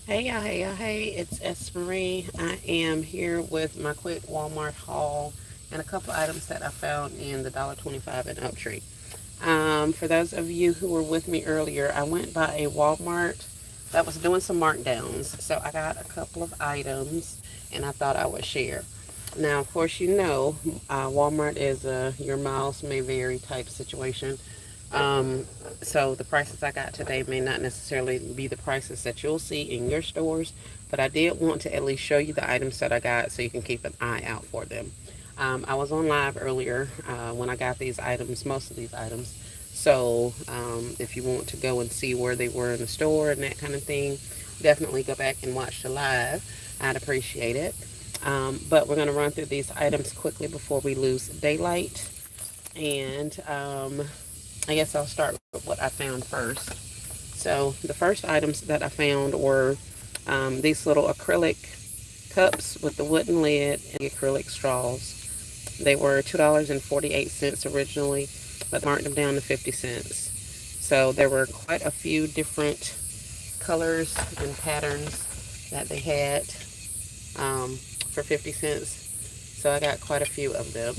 Hey y'all, hey y'all, hey, it's S. Marie. I am here with my quick Walmart haul and a couple items that I found in the $1.25 and up tree. For those of you who were with me earlier, I went by a Walmart that was doing some markdowns. So I got a couple of items and I thought I would share. Now, of course, Walmart is a your miles may vary type situation. Um, so the prices I got today may not necessarily be the prices that you'll see in your stores, but I did want to at least show you the items that I got so you can keep an eye out for them. I was on live earlier when I got these items, most of these items. So if you want to go and see where they were in the store and that kind of thing, definitely go back and watch the live. I'd appreciate it. But we're going to run through these items quickly before we lose daylight. And I guess I'll start with what I found first. So the first items that I found were these little acrylic cups with the wooden lid and the acrylic straws. They were $2.48 originally, but marked them down to 50 cents. So there were quite a few different colors and patterns that they had for 50 cents. So I got quite a few of them.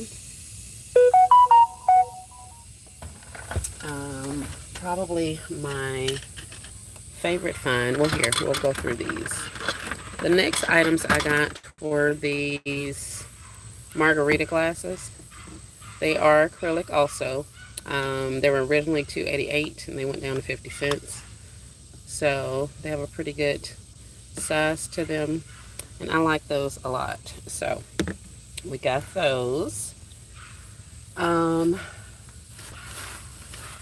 Probably my favorite find. Well, here, we'll go through these. The next items I got were these margarita glasses. They are acrylic also. They were originally 288 and they went down to 50 cents. So they have a pretty good size to them. And I like those a lot. So we got those. Um,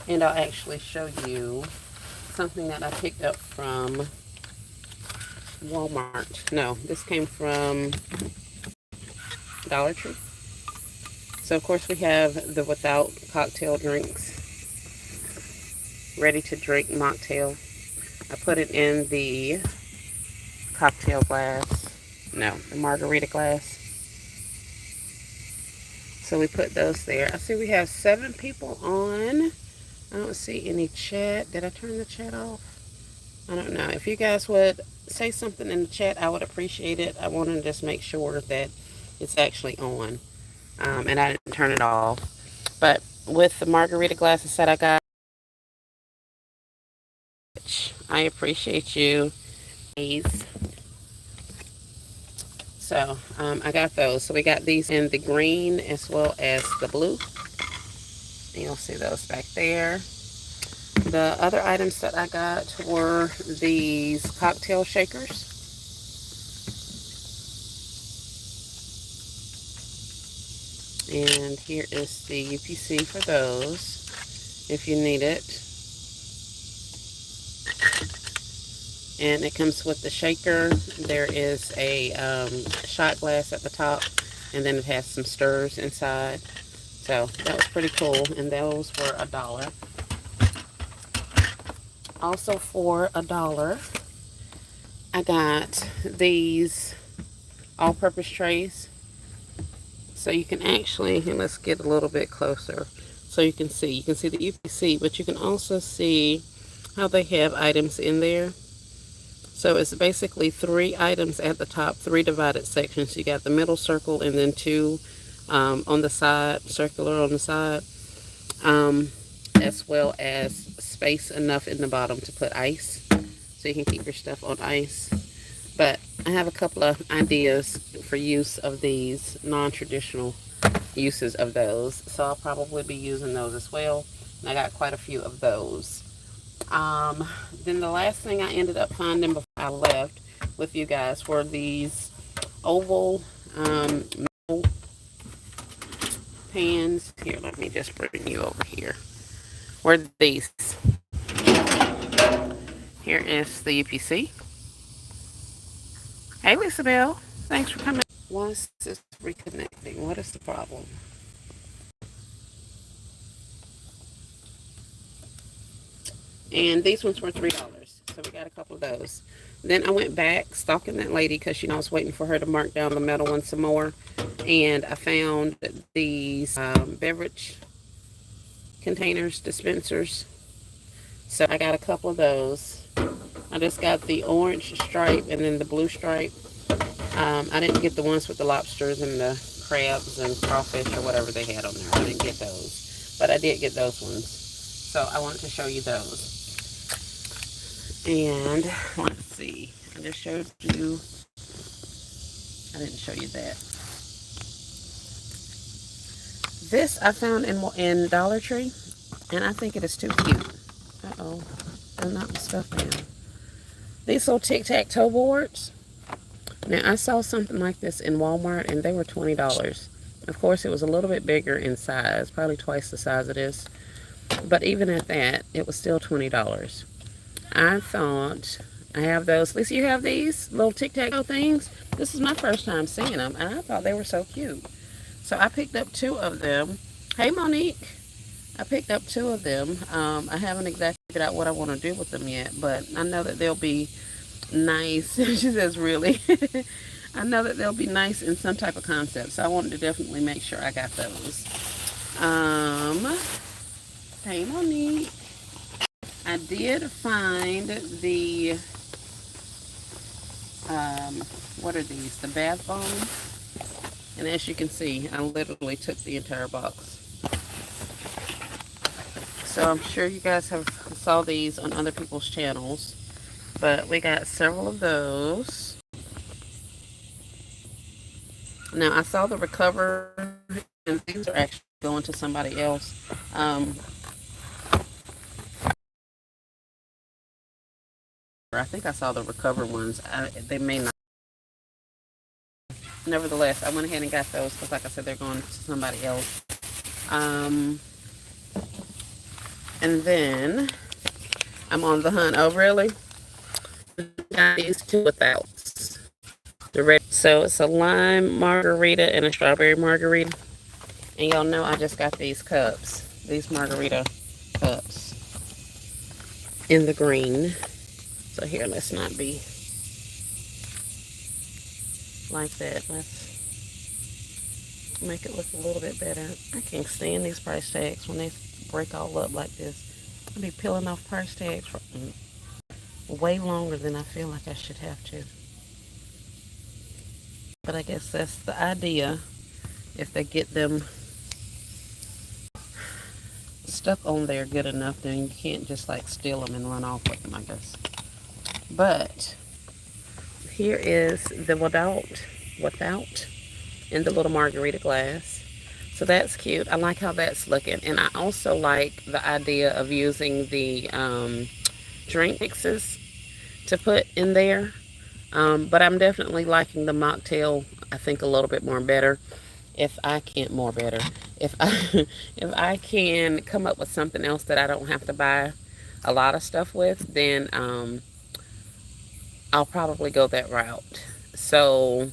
and I'll actually show you something that I picked up from Walmart. No, this came from Dollar Tree. So of course we have the without cocktail drinks, ready to drink mocktail. I put it in the cocktail glass. No, the margarita glass. So we put those there. I see we have 7 people on. I don't see any chat. Did I turn the chat off? I don't know. If you guys would say something in the chat, I would appreciate it. I want to just make sure that it's actually on. And I didn't turn it off. But with the margarita glasses that I got, I appreciate you. Please. So I got those. So we got these in the green as well as the blue. And you'll see those back there. The other items that I got were these cocktail shakers. And here is the UPC for those if you need it. And it comes with the shaker. There is a shot glass at the top, and then it has some stirs inside. So that was pretty cool, and those were $1. Also for $1, I got these all-purpose trays. So you can actually, and let's get a little bit closer so you can see. You can see the UPC, but you can also see how they have items in there. So it's basically 3 items at the top, 3 divided sections. You got the middle circle and then 2 on the side, circular on the side, as well as space enough in the bottom to put ice. So you can keep your stuff on ice. But I have a couple of ideas for use of these non-traditional uses of those. So I'll probably be using those as well. And I got quite a few of those. Then the last thing I ended up finding before I left with you guys were these oval metal pans. Here, let me just bring you over here. Were these. Here is the UPC. Hey, Lisa Bell. Thanks for coming. Why is this reconnecting? What is the problem? And these ones were $3. So we got a couple of those. Then I went back stalking that lady because I was waiting for her to mark down the metal one some more. And I found these beverage containers, dispensers. So I got a couple of those. I just got the orange stripe and then the blue stripe. I didn't get the ones with the lobsters and the crabs and crawfish or whatever they had on there. I didn't get those, but I did get those ones. So I wanted to show you those. And let's see. I just showed you. I didn't show you that. This I found in Dollar Tree, and I think it is too cute. Uh-oh. I knocked the stuff down. These little tic-tac-toe boards. Now, I saw something like this in Walmart, and they were $20. Of course, it was a little bit bigger in size, probably twice the size of this. But even at that, it was still $20. I thought, I have those. Lisa, you have these little tic-tac-toe things? This is my first time seeing them, and I thought they were so cute. So I picked up 2 of them. Hey, Monique. I picked up 2 of them. I haven't exactly figured out what I want to do with them yet, but I know that they'll be nice. She says, really? I know that they'll be nice in some type of concept, so I wanted to definitely make sure I got those. Hey, Monique. I did find the, what are these? The bath bombs. And as you can see, I literally took the entire box. So I'm sure you guys have saw these on other people's channels. But we got several of those. Now I saw the Recover, and these are actually going to somebody else. I think I saw the Recover ones. They may not. Nevertheless, I went ahead and got those because, like I said, they're going to somebody else. And then I'm on the hunt. Oh, really? Got these 2 withouts. So it's a lime margarita and a strawberry margarita. And y'all know I just got these cups. These margarita cups. In the green. So here, let's not be like that. Let's make it look a little bit better. I can't stand these price tags when they break all up like this. I'll be peeling off price tags for way longer than I feel like I should have to. But I guess that's the idea. If they get them stuck on there good enough, then you can't just like steal them and run off with them, I guess. But here is the without in the little margarita glass. So that's cute. I like how that's looking. And I also like the idea of using the drink mixes to put in there. But I'm definitely liking the mocktail, I think, a little bit more better. If I if I can come up with something else that I don't have to buy a lot of stuff with, then I'll probably go that route. So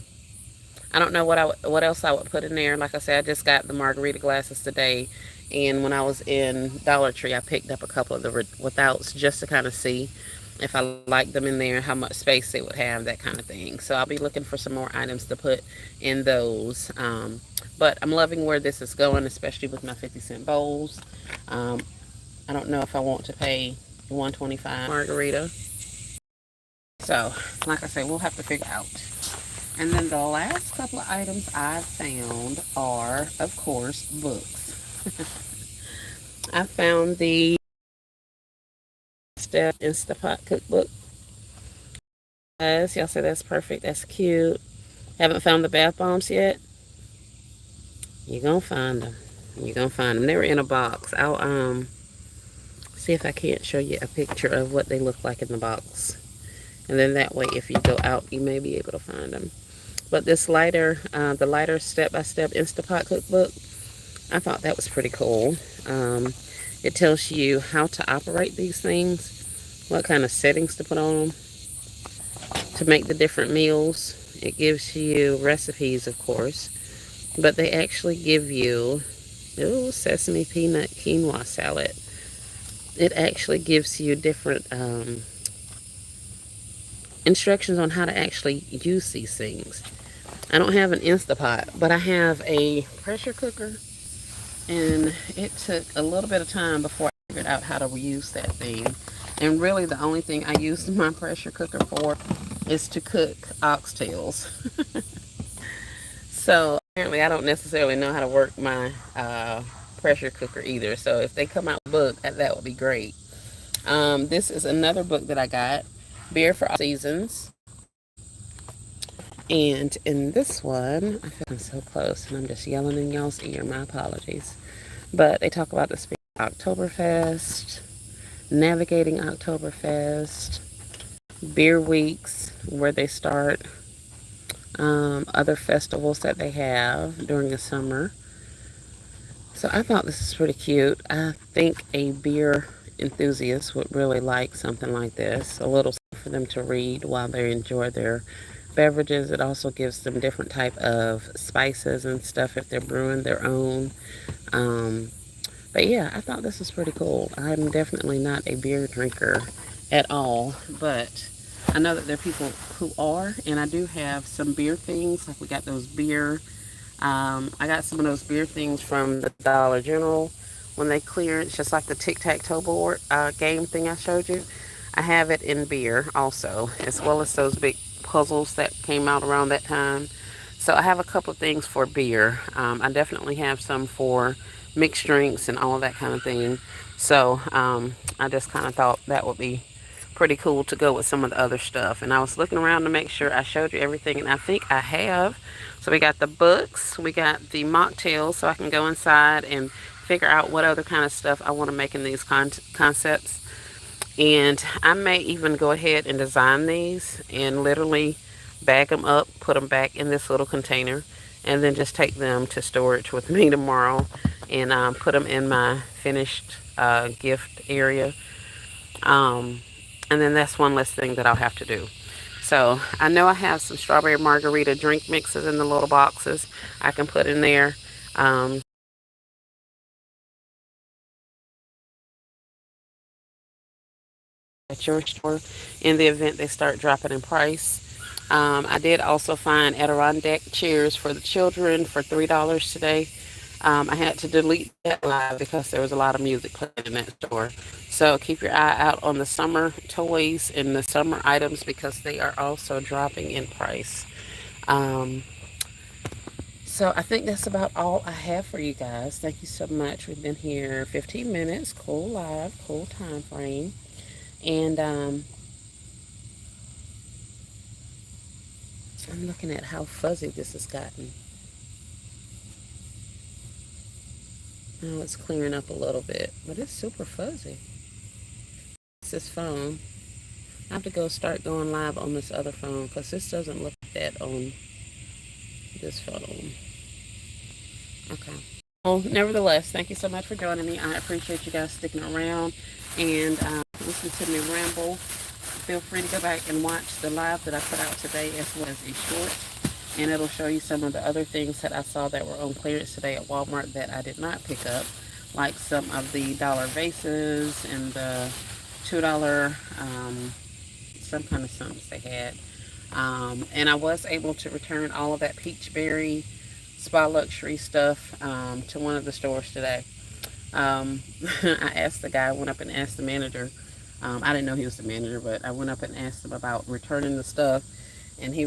I don't know what else I would put in there. Like I said, I just got the margarita glasses today, and when I was in Dollar Tree, I picked up a couple of the withouts just to kind of see if I liked them in there, how much space they would have, that kind of thing. So I'll be looking for some more items to put in those. But I'm loving where this is going, especially with my 50-cent bowls. I don't know if I want to pay $1.25 margarita. So, like I said, we'll have to figure out. And then the last couple of items I found are, of course, books. I found the Step Instapot cookbook. Yes, y'all say that's perfect. That's cute. Haven't found the bath bombs yet? You're gonna find them. You're gonna find them. They were in a box. I'll see if I can't show you a picture of what they look like in the box. And then that way, if you go out, you may be able to find them. But this lighter, the lighter step-by-step Instapot cookbook, I thought that was pretty cool. It tells you how to operate these things, what kind of settings to put on them, to make the different meals. It gives you recipes, of course, but they actually give you, ooh, sesame peanut quinoa salad. It actually gives you different instructions on how to actually use these things. I don't have an Instapot, but I have a pressure cooker, and it took a little bit of time before I figured out how to use that thing. And really the only thing I use my pressure cooker for is to cook oxtails. So apparently I don't necessarily know how to work my pressure cooker either. So if they come out with a book, that would be great. This is another book that I got, Beer for All Seasons. And in this one, I feel I'm so close and I'm just yelling in y'all's ear. My apologies. But they talk about the spirit of Oktoberfest, navigating Oktoberfest, beer weeks, where they start, other festivals that they have during the summer. So I thought this is pretty cute. I think a beer enthusiast would really like something like this. A little for them to read while they enjoy their beverages. It also gives them different type of spices and stuff if they're brewing their own. Um, but yeah, I thought this was pretty cool. I'm definitely not a beer drinker at all, but I know that there are people who are, and I do have some beer things. Like we got those beer. I got some of those beer things from the Dollar General when they clearance, just like the tic-tac-toe board game thing I showed you. I have it in beer also, as well as those big puzzles that came out around that time. So I have a couple of things for beer. I definitely have some for mixed drinks and all of that kind of thing. So I just kind of thought that would be pretty cool to go with some of the other stuff. And I was looking around to make sure I showed you everything, and I think I have. So we got the books, we got the mocktails, so I can go inside and figure out what other kind of stuff I want to make in these concepts. And I may even go ahead and design these and literally bag them up, put them back in this little container, and then just take them to storage with me tomorrow and put them in my finished gift area. Um, and then that's one less thing that I'll have to do. So I know I have some strawberry margarita drink mixes in the little boxes I can put in there. Um, at your store in the event they start dropping in price. I did also find Adirondack chairs for the children for $3 today. I had to delete that live because there was a lot of music playing in that store. So keep your eye out on the summer toys and the summer items because they are also dropping in price. Um, so I think that's about all I have for you guys. Thank you so much. We've been here 15 minutes. Cool live, cool time frame. And I'm looking at how fuzzy this has gotten. Now it's clearing up a little bit, but it's super fuzzy. It's this phone. I have to go start going live on this other phone because this doesn't look like that on this phone. Okay. Well, nevertheless, thank you so much for joining me. I appreciate you guys sticking around and listening to me ramble. Feel free to go back and watch the live that I put out today as well as a short. And it'll show you some of the other things that I saw that were on clearance today at Walmart that I did not pick up. Like some of the dollar vases and the $2 some kind of something they had. And I was able to return all of that Peachberry Spa Luxury stuff to one of the stores today. I asked the guy, I went up and asked the manager. I didn't know he was the manager, but I went up and asked him about returning the stuff. And he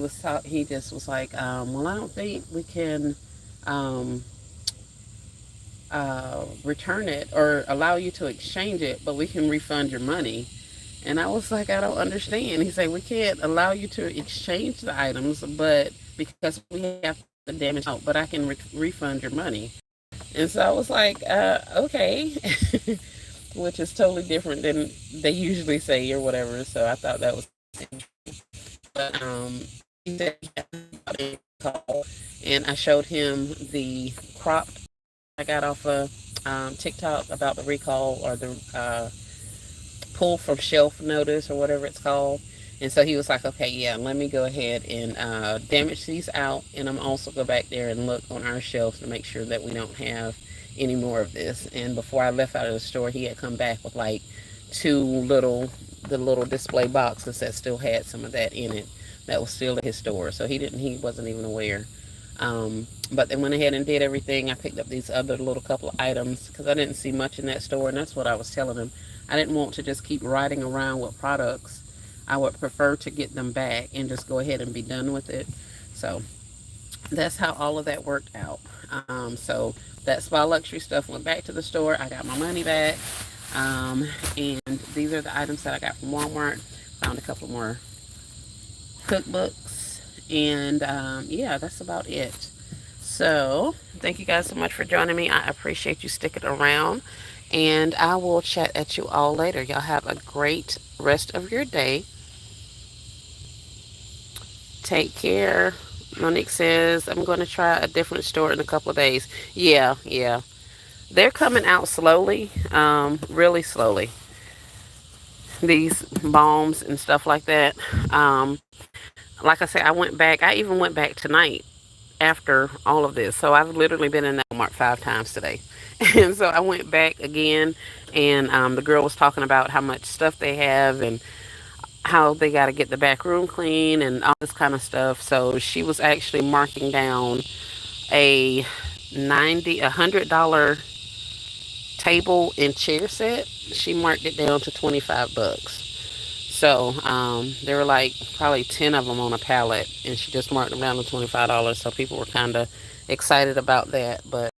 just was like, well, I don't think we can return it or allow you to exchange it, but we can refund your money. And I was like, I don't understand. He said, we can't allow you to exchange the items, but because we have the damage out, but I can refund your money. And so I was like, okay, which is totally different than they usually say or whatever. So I thought that was, but he said he had a call, and I showed him the cropped I got off of TikTok about the recall or the pull from shelf notice or whatever it's called. And so he was like, okay, yeah, let me go ahead and damage these out. And I'm also go back there and look on our shelves to make sure that we don't have any more of this. And before I left out of the store, he had come back with like the little display boxes that still had some of that in it that was still at his store. So he wasn't even aware. But they went ahead and did everything. I picked up these other little couple of items because I didn't see much in that store. And that's what I was telling him. I didn't want to just keep riding around with products. I would prefer to get them back and just go ahead and be done with it. So that's how all of that worked out. So that spa luxury stuff went back to the store. I got my money back. And these are the items that I got from Walmart. Found a couple more cookbooks. And yeah, that's about it. So thank you guys so much for joining me. I appreciate you sticking around. And I will chat at you all later. Y'all have a great rest of your day. Take care. Monique says, I'm going to try a different store in a couple of days. Yeah, yeah. They're coming out slowly, really slowly. These balms and stuff like that. Like I said, I went back. I even went back tonight after all of this. So I've literally been in that Walmart 5 times today. And so I went back again, and the girl was talking about how much stuff they have and how they got to get the back room clean and all this kind of stuff. So she was actually marking down a $100 table and chair set. She marked it down to $25. So there were like probably 10 of them on a pallet, and she just marked them down to $25. So people were kind of excited about that. But